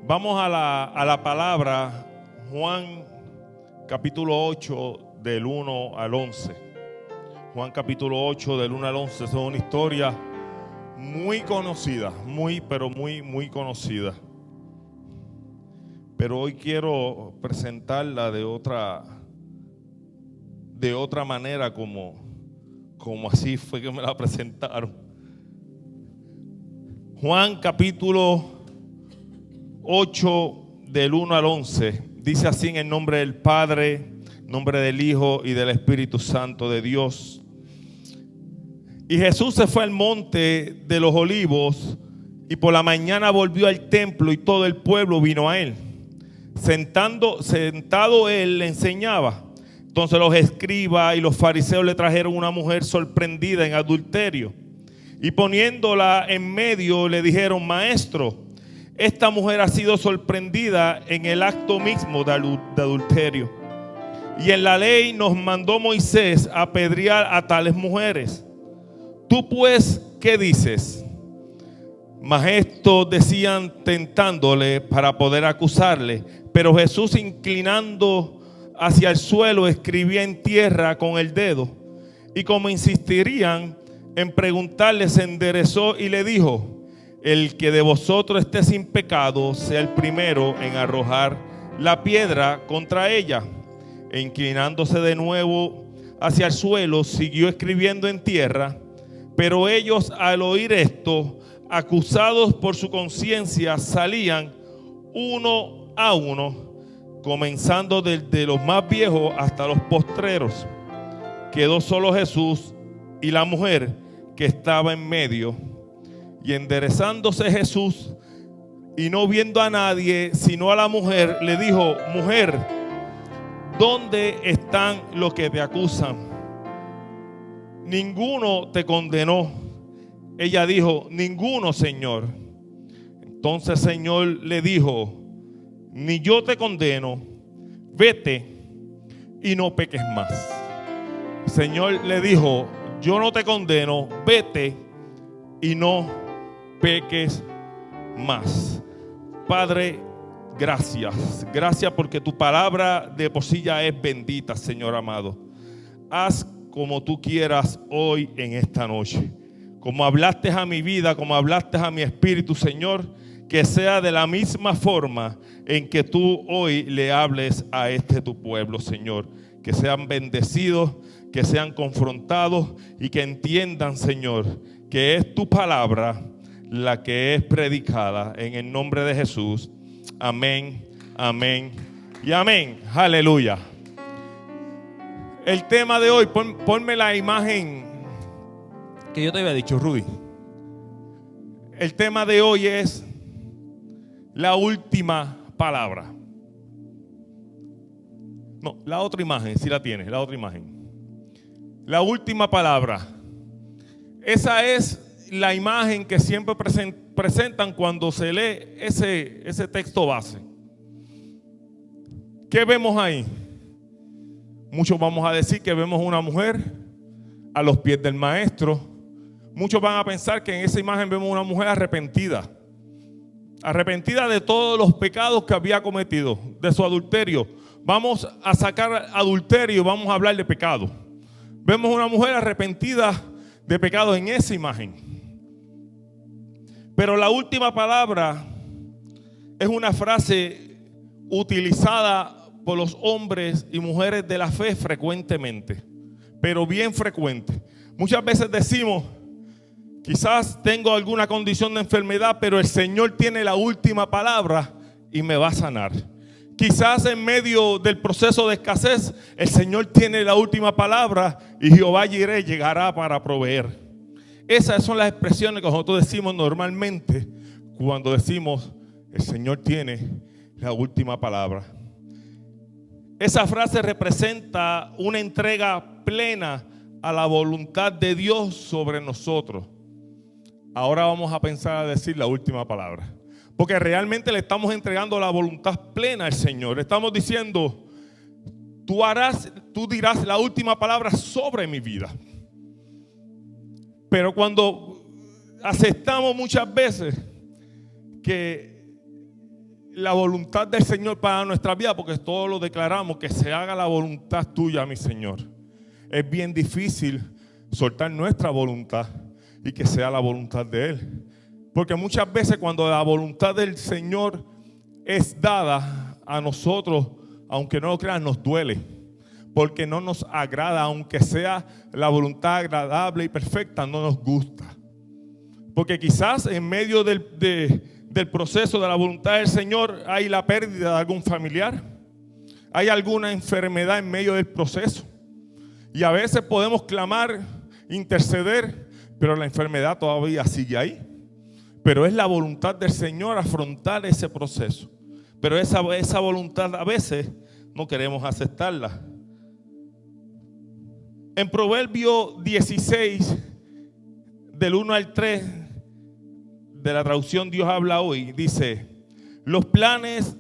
Vamos a la palabra Juan capítulo 8 del 1 al 11. Juan capítulo 8 del 1 al 11 es una historia muy conocida, muy conocida. Pero hoy quiero presentarla de otra manera como así fue que me la presentaron. Juan capítulo 8 del 1 al 11 dice así: en el nombre del Padre, nombre del Hijo y del Espíritu Santo de Dios. Y Jesús se fue al monte de los olivos y por la mañana volvió al templo y todo el pueblo vino a él. Sentado él le enseñaba. Entonces los escribas y los fariseos le trajeron una mujer sorprendida en adulterio y poniéndola en medio le dijeron: Maestro, esta mujer ha sido sorprendida en el acto mismo de adulterio. Y en la ley nos mandó Moisés a apedrear a tales mujeres. Tú pues, ¿qué dices? Mas esto decían tentándole para poder acusarle. Pero Jesús, inclinando hacia el suelo, escribía en tierra con el dedo. Y como insistirían en preguntarle, se enderezó y le dijo: el que de vosotros esté sin pecado, sea el primero en arrojar la piedra contra ella. E inclinándose de nuevo hacia el suelo, siguió escribiendo en tierra. Pero ellos, al oír esto, acusados por su conciencia, salían uno a uno, comenzando desde los más viejos hasta los postreros. Quedó solo Jesús y la mujer que estaba en medio. Y enderezándose Jesús y no viendo a nadie sino a la mujer, le dijo: Mujer, ¿dónde están los que te acusan? Ninguno te condenó. Ella dijo: Ninguno, Señor. Entonces el Señor le dijo: Ni yo te condeno, vete y no peques más. El Señor le dijo: Yo no te condeno, vete y no peques más. Padre, gracias. Gracias porque tu palabra de por sí ya es bendita, Señor amado. Haz como tú quieras hoy en esta noche. Como hablaste a mi vida, como hablaste a mi espíritu, Señor, que sea de la misma forma en que tú hoy le hables a tu pueblo, Señor. Que sean bendecidos, que sean confrontados y que entiendan, Señor, que es tu palabra la que es predicada en el nombre de Jesús. Amén, amén y amén. Aleluya. El tema de hoy, ponme la imagen que yo te había dicho, Rudy. El tema de hoy es la última palabra. No, la otra imagen, si la tienes, la otra imagen. La última palabra. Esa es la imagen que siempre presentan cuando se lee ese texto base. ¿Qué vemos ahí? Muchos vamos a decir que vemos una mujer a los pies del maestro. Muchos van a pensar que en esa imagen vemos una mujer arrepentida. Arrepentida de todos los pecados que había cometido, de su adulterio. Vamos a sacar adulterio y vamos a hablar de pecado. Vemos una mujer arrepentida de pecado en esa imagen. Pero la última palabra es una frase utilizada por los hombres y mujeres de la fe frecuentemente, pero bien frecuente. Muchas veces decimos: quizás tengo alguna condición de enfermedad, pero el Señor tiene la última palabra y me va a sanar. Quizás en medio del proceso de escasez, el Señor tiene la última palabra y Jehová Jireh llegará para proveer. Esas son las expresiones que nosotros decimos normalmente cuando decimos: el Señor tiene la última palabra. Esa frase representa una entrega plena a la voluntad de Dios sobre nosotros. Ahora vamos a pensar a decir la última palabra, porque realmente le estamos entregando la voluntad plena al Señor. Estamos diciendo: tú dirás la última palabra sobre mi vida. Pero cuando aceptamos muchas veces que la voluntad del Señor para nuestra vida, porque todos lo declaramos, que se haga la voluntad tuya, mi Señor. Es bien difícil soltar nuestra voluntad y que sea la voluntad de Él. Porque muchas veces cuando la voluntad del Señor es dada a nosotros, aunque no lo crean, nos duele. Porque no nos agrada, aunque sea la voluntad agradable y perfecta, no nos gusta. Porque quizás en medio del proceso de la voluntad del Señor hay la pérdida de algún familiar. Hay alguna enfermedad en medio del proceso. Y a veces podemos clamar, interceder, pero la enfermedad todavía sigue ahí. Pero es la voluntad del Señor afrontar ese proceso. Pero esa voluntad a veces no queremos aceptarla. En Proverbio 16, del 1 al 3, de la traducción Dios habla hoy, dice: los planes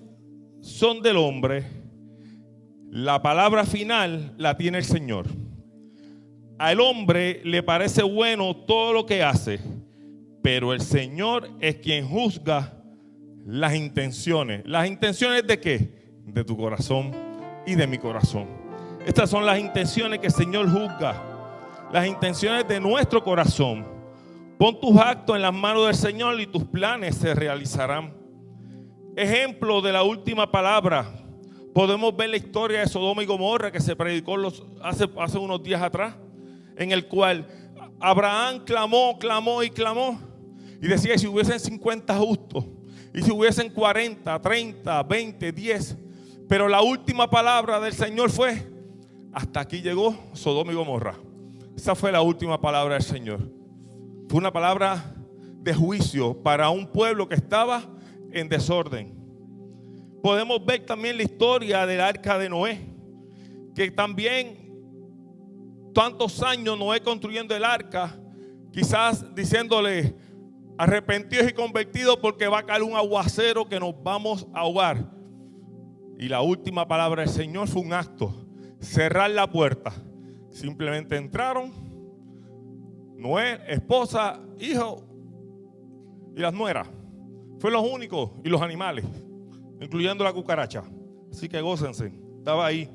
son del hombre, la palabra final la tiene el Señor. Al hombre le parece bueno todo lo que hace, pero el Señor es quien juzga las intenciones. ¿Las intenciones de qué? De tu corazón y de mi corazón. Estas son las intenciones que el Señor juzga. Las intenciones de nuestro corazón. Pon tus actos en las manos del Señor y tus planes se realizarán. Ejemplo de la última palabra. Podemos ver la historia de Sodoma y Gomorra que se predicó hace unos días atrás, en el cual Abraham clamó y decía: si hubiesen 50 justos, y si hubiesen 40, 30, 20, 10, pero la última palabra del Señor fue: hasta aquí llegó Sodoma y Gomorra. Esa fue la última palabra del Señor. Fue una palabra de juicio para un pueblo que estaba en desorden. Podemos ver también la historia del arca de Noé, que también tantos años Noé construyendo el arca, quizás diciéndole: arrepentidos y convertidos porque va a caer un aguacero que nos vamos a ahogar. Y la última palabra del Señor fue un acto: cerrar la puerta. Simplemente entraron Noé, esposa, hijo y las nueras. Fue los únicos, y los animales, incluyendo la cucaracha. Así que gócense, estaba ahí.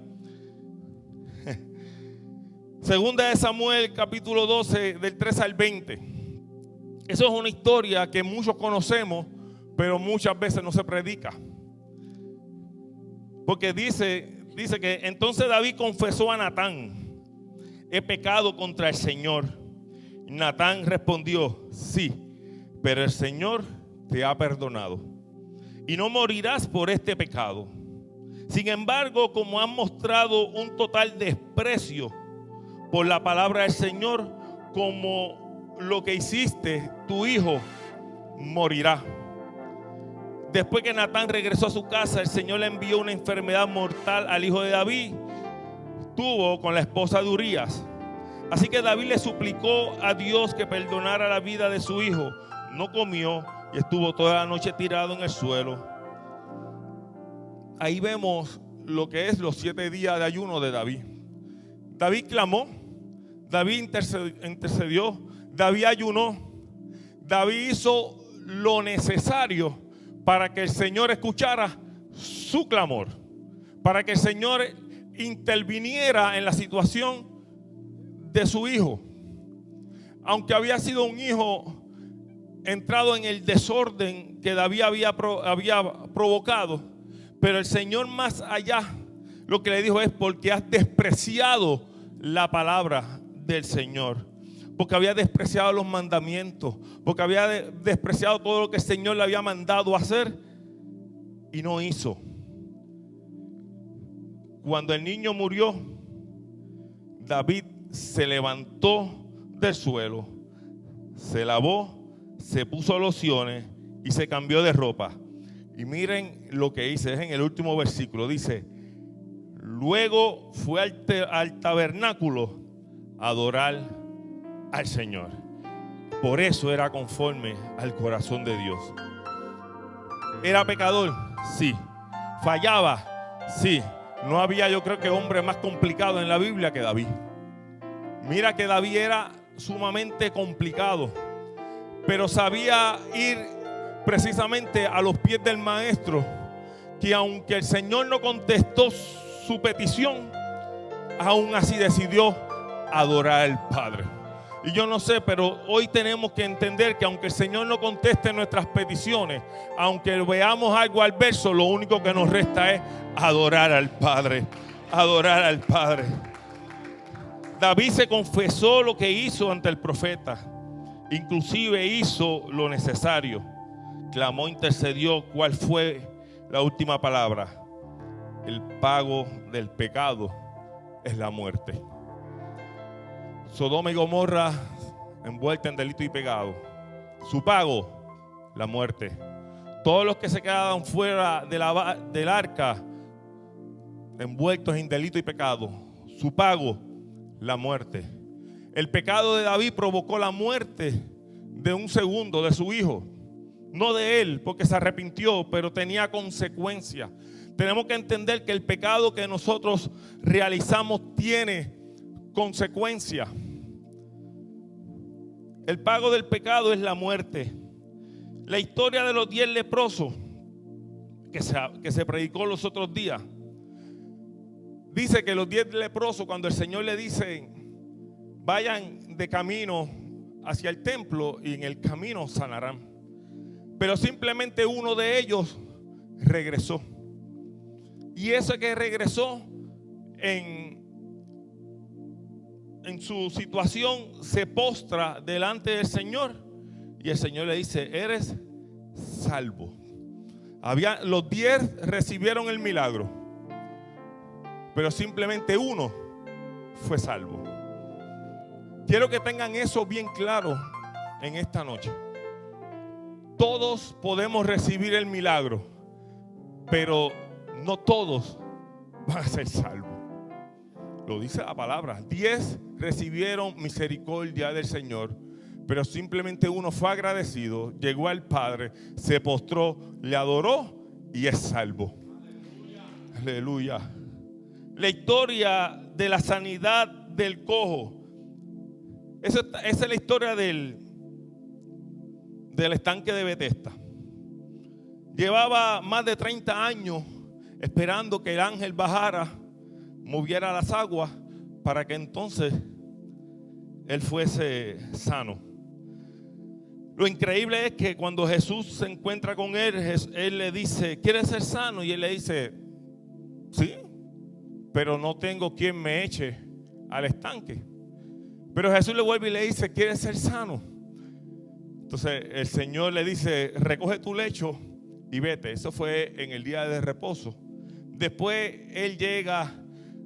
Segunda de Samuel, capítulo 12, del 3 al 20. Eso es una historia que muchos conocemos, pero muchas veces no se predica. Porque dice que entonces David confesó a Natán: he pecado contra el Señor. Natán respondió: sí, pero el Señor te ha perdonado y no morirás por este pecado. Sin embargo, como han mostrado un total desprecio por la palabra del Señor, como lo que hiciste, tu hijo morirá. Después que Natán regresó a su casa, el Señor le envió una enfermedad mortal al hijo de David. Tuvo con la esposa de Urías. Así que David le suplicó a Dios que perdonara la vida de su hijo. No comió y estuvo toda la noche tirado en el suelo. Ahí vemos lo que es los 7 días de ayuno de David. David clamó, David intercedió, David ayunó, David hizo lo necesario para que el Señor escuchara su clamor, para que el Señor interviniera en la situación de su hijo. Aunque había sido un hijo entrado en el desorden que David había provocado, pero el Señor más allá lo que le dijo es: porque has despreciado la palabra del Señor, porque había despreciado los mandamientos, porque había despreciado todo lo que el Señor le había mandado hacer y no hizo. Cuando el niño murió, David se levantó del suelo, se lavó, se puso lociones y se cambió de ropa. Y miren lo que dice, es en el último versículo, dice: luego fue al tabernáculo a adorar al Señor. Por eso era conforme al corazón de Dios. ¿Era pecador? Sí. ¿Fallaba? Sí. No había, yo creo que, hombre más complicado en la Biblia que David. Mira que David era sumamente complicado, pero sabía ir precisamente a los pies del maestro que aunque el Señor no contestó su petición, aún así decidió adorar al Padre. Y yo no sé, pero hoy tenemos que entender que aunque el Señor no conteste nuestras peticiones, aunque veamos algo al verso, lo único que nos resta es adorar al Padre. Adorar al Padre. David se confesó lo que hizo ante el profeta. Inclusive hizo lo necesario. Clamó, intercedió. ¿Cuál fue la última palabra? El pago del pecado es la muerte. Sodoma y Gomorra envuelta en delito y pecado. Su pago, la muerte. Todos los que se quedaban fuera del arca, envueltos en delito y pecado. Su pago, la muerte. El pecado de David provocó la muerte de un segundo, de su hijo. No de él, porque se arrepintió, pero tenía consecuencias. Tenemos que entender que el pecado que nosotros realizamos tiene consecuencias. El pago del pecado es la muerte. La historia de los 10 leprosos que se predicó los otros días, dice que los 10 leprosos, cuando el Señor le dice vayan de camino hacia el templo y en el camino sanarán, pero simplemente uno de ellos regresó. Y ese que regresó en su situación se postra delante del Señor y el Señor le dice: eres salvo. Los 10 recibieron el milagro, pero simplemente uno fue salvo. Quiero que tengan eso bien claro en esta noche. Todos podemos recibir el milagro, pero no todos van a ser salvos. Lo dice la palabra. 10 recibieron misericordia del Señor, pero simplemente uno fue agradecido, llegó al Padre, se postró, le adoró y es salvo. Aleluya. La historia de la sanidad del cojo. Esa es la historia del estanque de Betesda. Llevaba más de 30 años esperando que el ángel bajara, moviera las aguas para que entonces él fuese sano. Lo increíble es que cuando Jesús se encuentra con él le dice: ¿quieres ser sano? Y él le dice: sí, pero no tengo quien me eche al estanque. Pero Jesús le vuelve y le dice: ¿quieres ser sano? Entonces el Señor le dice: recoge tu lecho y vete. Eso fue en el día de reposo. Después él llega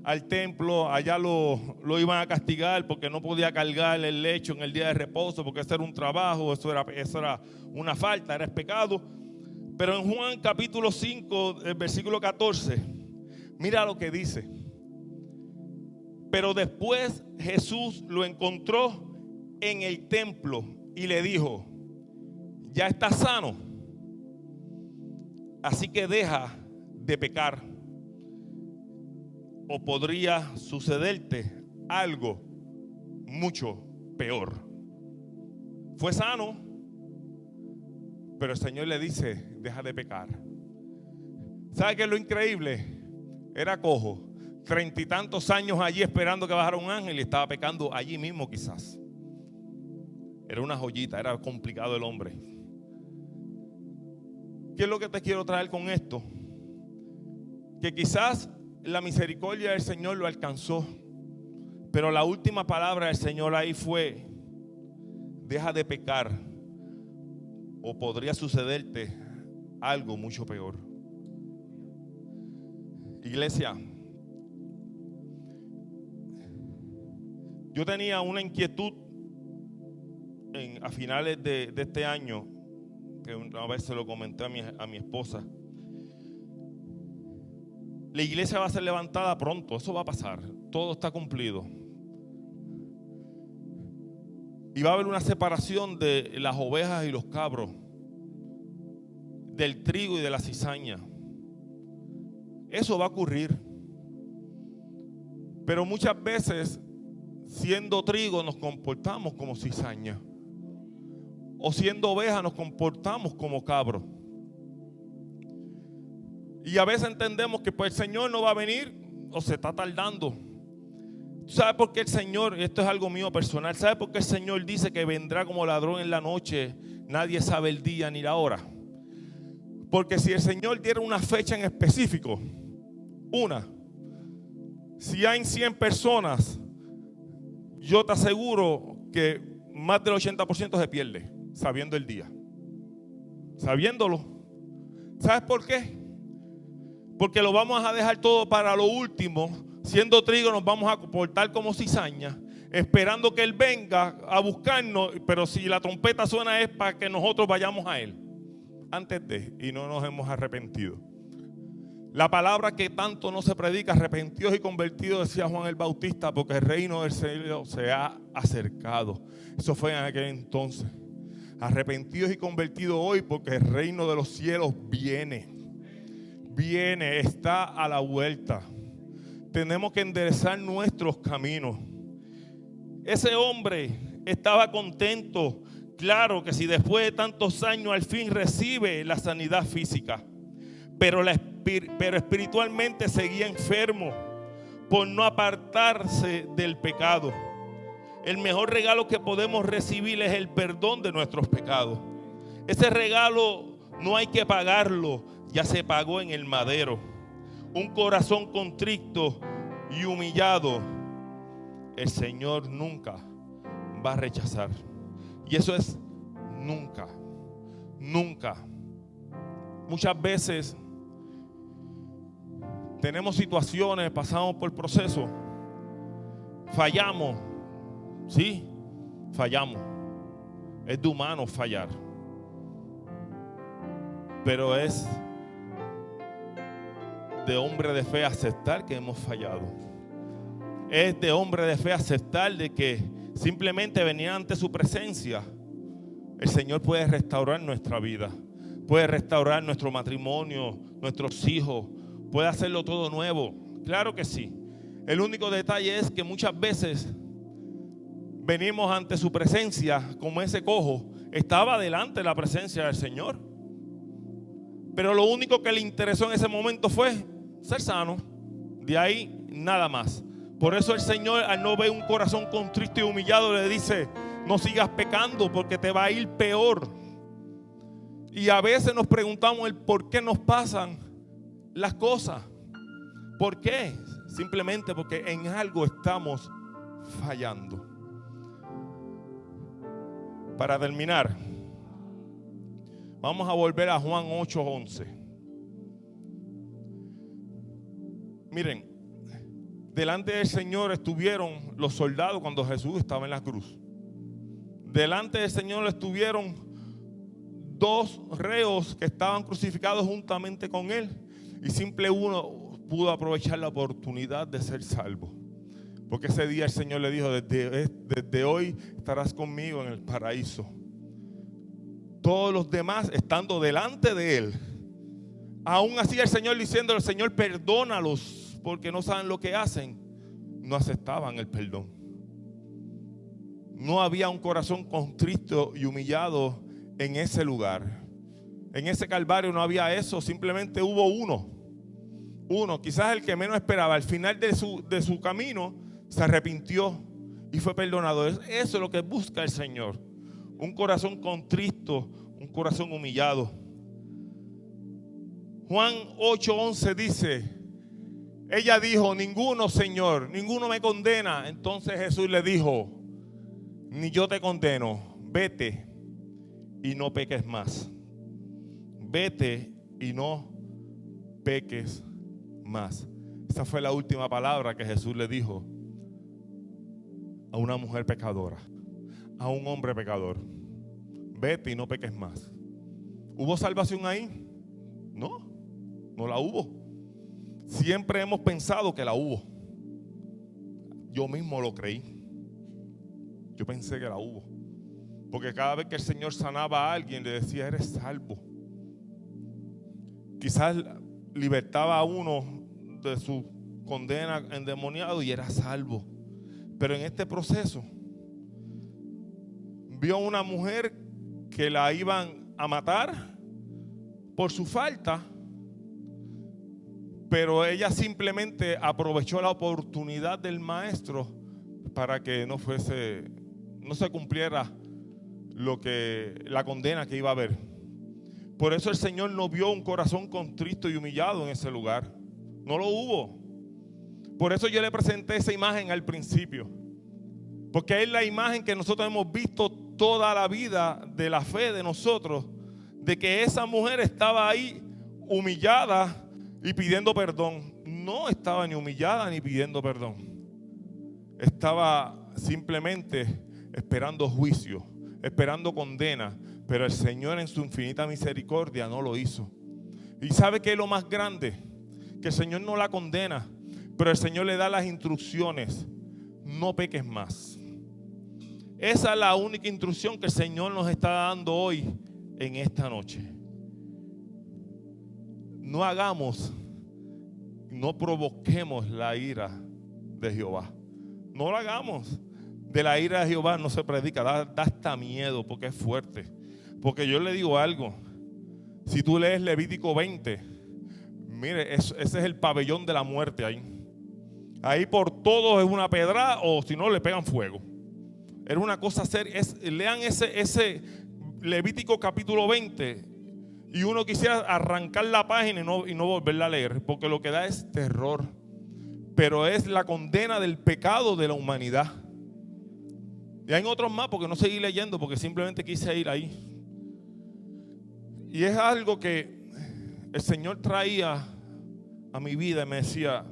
al templo. Allá lo iban a castigar porque no podía cargar el lecho en el día de reposo, porque eso era un trabajo, eso era una falta, era pecado. Pero en Juan capítulo 5, el versículo 14, mira lo que dice. Pero después Jesús lo encontró en el templo y le dijo: ya estás sano, así que deja de pecar, o podría sucederte algo mucho peor. Fue sano, pero el Señor le dice: deja de pecar. ¿Sabe qué es lo increíble? Era cojo, 30 y tantos años allí esperando que bajara un ángel, y estaba pecando allí mismo quizás. Era una joyita, era complicado el hombre. ¿Qué es lo que te quiero traer con esto? Que quizás la misericordia del Señor lo alcanzó, pero la última palabra del Señor ahí fue: deja de pecar, o podría sucederte algo mucho peor. Iglesia, yo tenía una inquietud a finales de este año, que una vez se lo comenté a mi esposa. La iglesia va a ser levantada pronto, eso va a pasar, todo está cumplido. Y va a haber una separación de las ovejas y los cabros, del trigo y de la cizaña. Eso va a ocurrir. Pero muchas veces, siendo trigo, nos comportamos como cizaña, o siendo oveja nos comportamos como cabro. Y a veces entendemos que pues el Señor no va a venir o se está tardando. ¿Sabe por qué el Señor, esto es algo mío personal, sabe por qué el Señor dice que vendrá como ladrón en la noche? Nadie sabe el día ni la hora. Porque si el Señor diera una fecha en específico, si hay 100 personas, yo te aseguro que más del 80% se pierde sabiendo el día. Sabiéndolo. ¿Sabes por qué? Porque lo vamos a dejar todo para lo último. Siendo trigo nos vamos a comportar como cizaña, esperando que Él venga a buscarnos. Pero si la trompeta suena es para que nosotros vayamos a Él antes de, y no nos hemos arrepentido. La palabra que tanto no se predica, arrepentidos y convertidos, decía Juan el Bautista, porque el reino del cielo se ha acercado. Eso fue en aquel entonces. Arrepentidos y convertidos hoy, porque el reino de los cielos viene, está a la vuelta. Tenemos que enderezar nuestros caminos. Ese hombre estaba contento. Claro que si después de tantos años al fin recibe la sanidad física, pero espiritualmente seguía enfermo por no apartarse del pecado. El mejor regalo que podemos recibir es el perdón de nuestros pecados. Ese regalo no hay que pagarlo, ya se pagó en el madero. Un corazón contrito y humillado, el Señor nunca va a rechazar. Y eso es nunca, nunca. Muchas veces tenemos situaciones, pasamos por procesos, fallamos, sí, fallamos. Es de humano fallar, pero es de hombre de fe aceptar que hemos fallado. Es de hombre de fe aceptar de que simplemente venir ante su presencia, el Señor puede restaurar nuestra vida, puede restaurar nuestro matrimonio, nuestros hijos, puede hacerlo todo nuevo. Claro que sí. El único detalle es que muchas veces venimos ante su presencia como ese cojo. Estaba delante de la presencia del Señor, pero lo único que le interesó en ese momento fue ser sano. De ahí nada más. Por eso el Señor, al no ver un corazón contrito y humillado, le dice: no sigas pecando porque te va a ir peor. Y a veces nos preguntamos el por qué nos pasan las cosas. ¿Por qué? Simplemente porque en algo estamos fallando. Para terminar, vamos a volver a Juan 8:11. Miren, delante del Señor estuvieron los soldados cuando Jesús estaba en la cruz. Delante del Señor estuvieron dos reos que estaban crucificados juntamente con Él. Y simple uno pudo aprovechar la oportunidad de ser salvo. Porque ese día el Señor le dijo: desde hoy estarás conmigo en el paraíso. Todos los demás estando delante de Él. Aún así el Señor diciéndole: Señor, perdónalos porque no saben lo que hacen. No aceptaban el perdón. No había un corazón contrito y humillado en ese lugar. En ese Calvario no había eso. Simplemente hubo uno, quizás el que menos esperaba. Al final de su camino se arrepintió y fue perdonado. Eso es lo que busca el Señor. Un corazón contrito, un corazón humillado. Juan 8:11 dice: ella dijo: ninguno, Señor, ninguno me condena. Entonces Jesús le dijo: ni yo te condeno, vete y no peques más. Vete y no peques más. Esa fue la última palabra que Jesús le dijo a una mujer pecadora, a un hombre pecador. Vete y no peques más. ¿Hubo salvación ahí? No, no la hubo. Siempre hemos pensado que la hubo. Yo mismo lo creí. Yo pensé que la hubo. Porque cada vez que el Señor sanaba a alguien, le decía: eres salvo. Quizás libertaba a uno de su condena endemoniado y era salvo. Pero en este proceso vio a una mujer que la iban a matar por su falta, Pero ella simplemente aprovechó la oportunidad del maestro para que no se cumpliera la condena que iba a haber. Por eso el Señor no vio un corazón contrito y humillado en ese lugar. No lo hubo. Por eso yo le presenté esa imagen al principio. Porque es la imagen que nosotros hemos visto toda la vida de la fe de nosotros. De que esa mujer estaba ahí humillada y pidiendo perdón. No estaba ni humillada ni pidiendo perdón. Estaba simplemente esperando juicio, esperando condena. Pero el Señor en su infinita misericordia no lo hizo. ¿Y sabe qué es lo más grande? Que el Señor no la condena, pero el Señor le da las instrucciones. No peques más. Esa es la única instrucción que el Señor nos está dando hoy en esta noche. No hagamos, no provoquemos la ira de Jehová. No lo hagamos. De la ira de Jehová no se predica, da hasta miedo porque es fuerte. Porque yo le digo algo, si tú lees Levítico 20, mire, ese es el pabellón de la muerte ahí. Ahí por todo es una pedrada o si no le pegan fuego. Era una cosa seria. Lean ese Levítico capítulo 20 y uno quisiera arrancar la página y no volverla a leer, porque lo que da es terror. Pero es la condena del pecado de la humanidad. Y hay otros más porque no seguí leyendo, porque simplemente quise ir ahí. Y es algo que el Señor traía a mi vida y me decía,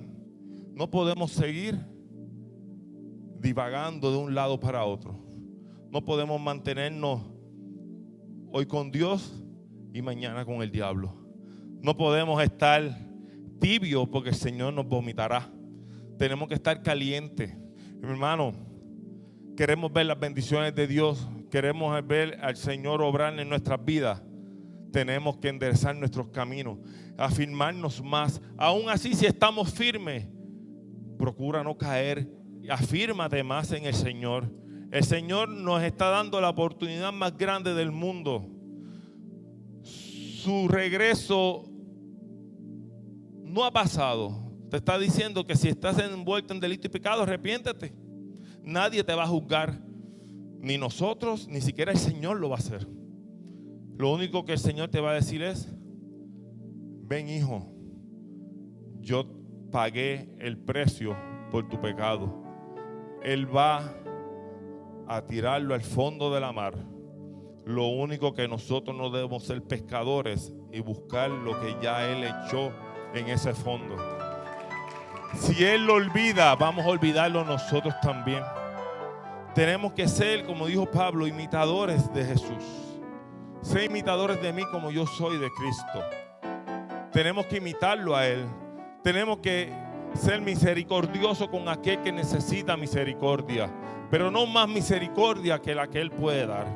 no podemos seguir divagando de un lado para otro. No podemos mantenernos hoy con Dios y mañana con el diablo. No podemos estar tibios porque el Señor nos vomitará. Tenemos que estar calientes. Hermano, queremos ver las bendiciones de Dios. Queremos ver al Señor obrar en nuestras vidas. Tenemos que enderezar nuestros caminos, afirmarnos más. Aún así, si estamos firmes, procura no caer. Afírmate más en el Señor. El Señor nos está dando la oportunidad más grande del mundo. Su regreso no ha pasado. Te está diciendo que si estás envuelto en delito y pecado, arrepiéntete. Nadie te va a juzgar. Ni nosotros, ni siquiera el Señor lo va a hacer. Lo único que el Señor te va a decir es, ven hijo, yo pagué el precio por tu pecado. Él va a tirarlo al fondo de la mar. Lo único que nosotros no debemos ser pescadores y buscar lo que ya Él echó en ese fondo. Si Él lo olvida, vamos a olvidarlo nosotros también. Tenemos que ser, como dijo Pablo, imitadores de Jesús. Sé imitadores de mí como yo soy de Cristo. Tenemos que imitarlo a Él. Tenemos que ser misericordioso con aquel que necesita misericordia, pero no más misericordia que la que Él puede dar.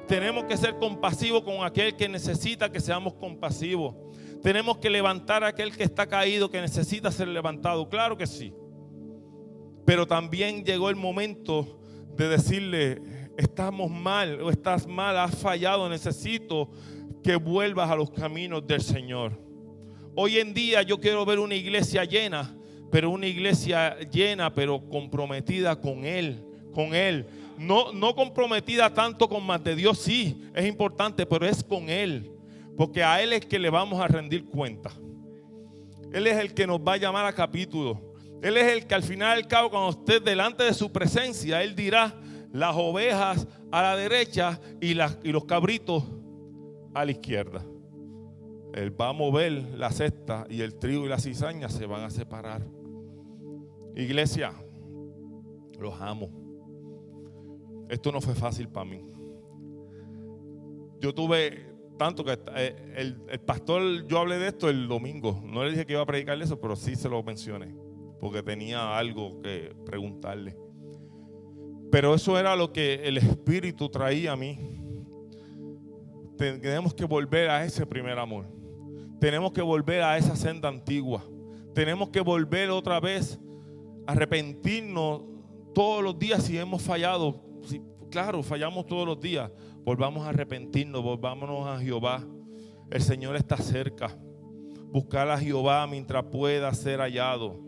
Tenemos que ser compasivos con aquel que necesita que seamos compasivos. Tenemos que levantar a aquel que está caído, que necesita ser levantado. Claro que sí. Pero también llegó el momento de decirle, estamos mal o estás mal, has fallado, necesito que vuelvas a los caminos del Señor. Hoy en día yo quiero ver una iglesia llena, pero una iglesia llena, pero comprometida con Él, con Él. No comprometida tanto con más de Dios, sí, es importante, pero es con Él, porque a Él es que le vamos a rendir cuenta. Él es el que nos va a llamar a capítulo. Él es el que al final y al cabo, cuando esté delante de su presencia, Él dirá, las ovejas a la derecha y los cabritos a la izquierda. Él va a mover la cesta y el trigo y la cizaña se van a separar. Iglesia, los amo. Esto no fue fácil para mí. Yo tuve tanto que el pastor, yo hablé de esto el domingo. No le dije que iba a predicarle eso, pero sí se lo mencioné, porque tenía algo que preguntarle. Pero eso era lo que el Espíritu traía a mí. Tenemos que volver a ese primer amor. Tenemos que volver a esa senda antigua. Tenemos que volver otra vez a arrepentirnos todos los días si hemos fallado. Si, claro, fallamos todos los días. Volvamos a arrepentirnos, volvámonos a Jehová. El Señor está cerca. buscar a Jehová mientras pueda ser hallado.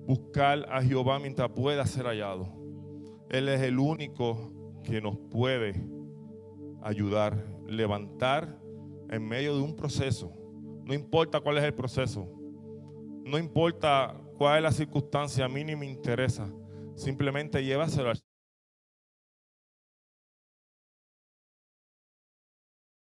Buscar a Jehová mientras pueda ser hallado. Él es el único que nos puede ayudar, levantar en medio de un proceso. No importa cuál es el proceso, no importa cuál es la circunstancia, a mí ni me interesa. Simplemente llévaselo al